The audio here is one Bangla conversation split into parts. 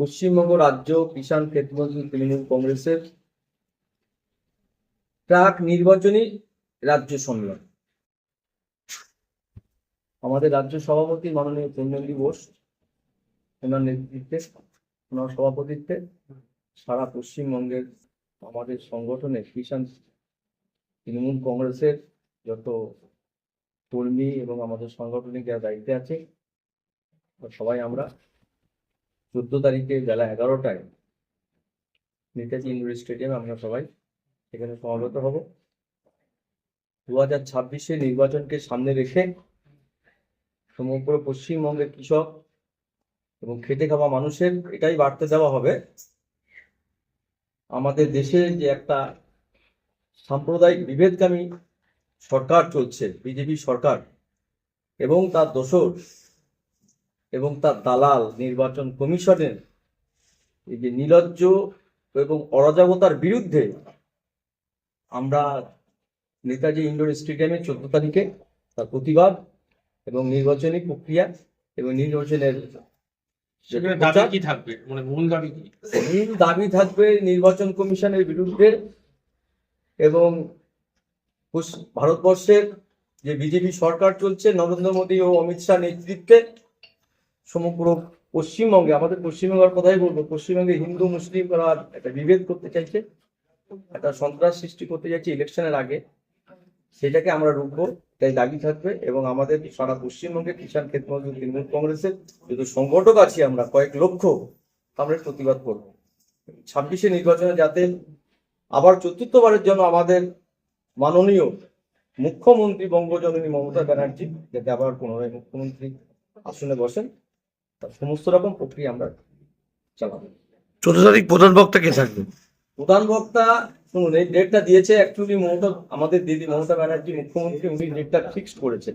পশ্চিমবঙ্গ রাজ্য কিষাণ ক্ষেত মজদুর তৃণমূল কংগ্রেসের প্রাক নির্বাচনী রাজ্য সম্মেলন। আমাদের রাজ্য সভাপতি মাননীয় চন্দনজি বোস, ওনার নেতৃত্বে, ওনার সভাপতিত্বে সারা পশ্চিমবঙ্গের আমাদের সংগঠনের কিষাণ তৃণমূল কংগ্রেসের যত কর্মী এবং আমাদের সাংগঠনিক যারা দায়িত্বে আছে সবাই আমরা 14 তারিখে বেলা 11টায় নেতাজি ইন্ডোর স্টেডিয়ামে আমরা সবাই এখানে সমবেত হব। 2026 নির্বাচনকে সামনে রেখে সমগ্র পশ্চিমবঙ্গের কৃষক এবং খেটে খাওয়া মানুষের এটাই বার্তা দেওয়া হবে, আমাদের দেশে যে একটা সাম্প্রদায়িক বিভেদগামী সরকার চলছে, বিজেপি সরকার, এবং তার দোসর এবং তার দালাল নির্বাচন কমিশনের এই যে নির্লজ্জ এবং অরাজকতার বিরুদ্ধে আমরা নেতাজি ইন্ডোর স্টেডিয়ামে 14 তারিখে তার প্রতিবাদ এবং নির্বাচনী প্রক্রিয়া এবং নির্বাচনের দাবি কি থাকবে, মানে মূল দাবি কি? মূল দাবি থাকবে নির্বাচন কমিশনের বিরুদ্ধে এবং ভারতবর্ষের যে বিজেপি সরকার চলছে নরেন্দ্র মোদী ও অমিত শাহ নেতৃত্বে সমগ্র পশ্চিমবঙ্গে, আমাদের পশ্চিমবঙ্গের কথাই বলবো, পশ্চিমবঙ্গে হিন্দু মুসলিমরা একটা বিভেদ করতে চাইছে, একটা সন্ত্রাস সৃষ্টি করতে চাইছে ইলেকশনের আগে, সেটাকে আমরা রুখবো, তাই দাবি থাকবে। এবং আমাদের সারা পশ্চিমবঙ্গে কিষাণ ক্ষেত মজদুর তৃণমূল কংগ্রেসের যেহেতু সংগঠক আছি আমরা কয়েক লক্ষ, আমরা প্রতিবাদ করব 26 নির্বাচনে যাতে আবার চতুর্থবারের জন্য আমাদের মাননীয় মুখ্যমন্ত্রী বঙ্গজননী মমতা ব্যানার্জি যাতে আবার পুনরায় মুখ্যমন্ত্রী আসনে বসেন, তার সমস্ত রকম প্রক্রিয়া আমরা চালাবো। 14 তারিখ প্রধান বক্তা কে থাকবে? প্রধান বক্তা শুনুন, এই ডেটটা দিয়েছে অ্যাকচুয়ালি মমতা, আমাদের দিদি মমতা ব্যানার্জি মুখ্যমন্ত্রী, উনি ডেটটা ফিক্সড করেছেন,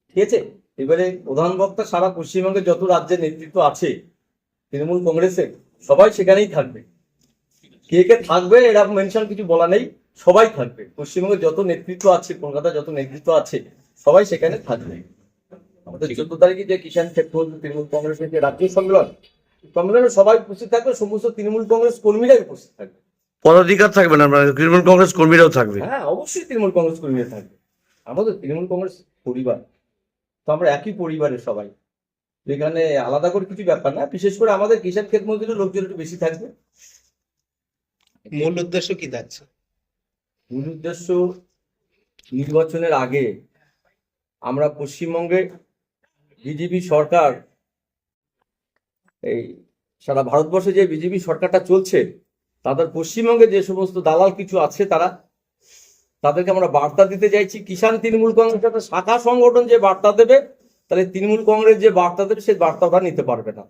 ঠিক আছে। এবারে প্রধান বক্তা সারা পশ্চিমবঙ্গের যত রাজ্যের নেতৃত্ব আছে তৃণমূল কংগ্রেসের সবাই সেখানেই থাকবে। কে কে থাকবে এরকম মেনশন কিছু বলা নেই, সবাই থাকবে। পশ্চিমবঙ্গের যত নেতৃত্ব আছে, কলকাতার যত নেতৃত্ব আছে সবাই সেখানে থাকবে। আমাদের 14 তারিখে যে কিষাণ ক্ষেত মজদুর তৃণমূল কংগ্রেসের যে রাজ্য সম্মেলনে সবাই উপস্থিত থাকবে, সমস্ত তৃণমূল কংগ্রেস কর্মীরাই উপস্থিত থাকবে। পদাধিকার থাকবে না, তৃণমূল কংগ্রেস কর্মীরাও থাকবে? হ্যাঁ, অবশ্যই তৃণমূল কংগ্রেস কর্মীরা থাকবে। আমাদের তৃণমূল কংগ্রেস পরিবার তো, আমরা একই পরিবারের সবাই, এখানে আলাদা করে কিছু ব্যাপার না। বিশেষ করে আমাদের কিষাণ ক্ষেত মজদুরের লোকজন একটু বেশি থাকবে। মূল উদ্দেশ্য কি থাকছে? মূল উদ্দেশ্য নির্বাচনের আগে আমরা পশ্চিমবঙ্গে বিজেপি সরকার, এই সারা ভারতবর্ষে যে বিজেপি সরকারটা চলছে, তাদের পশ্চিমবঙ্গে যে সমস্ত দালাল কিছু আছে তাদেরকে আমরা বার্তা দিতে চাইছি। কিষাণ তৃণমূল কংগ্রেস একটা শাখা সংগঠন যে বার্তা দেবে, তাহলে তৃণমূল কংগ্রেস যে বার্তা দেবে সেই বার্তাটা নিতে পারবে না।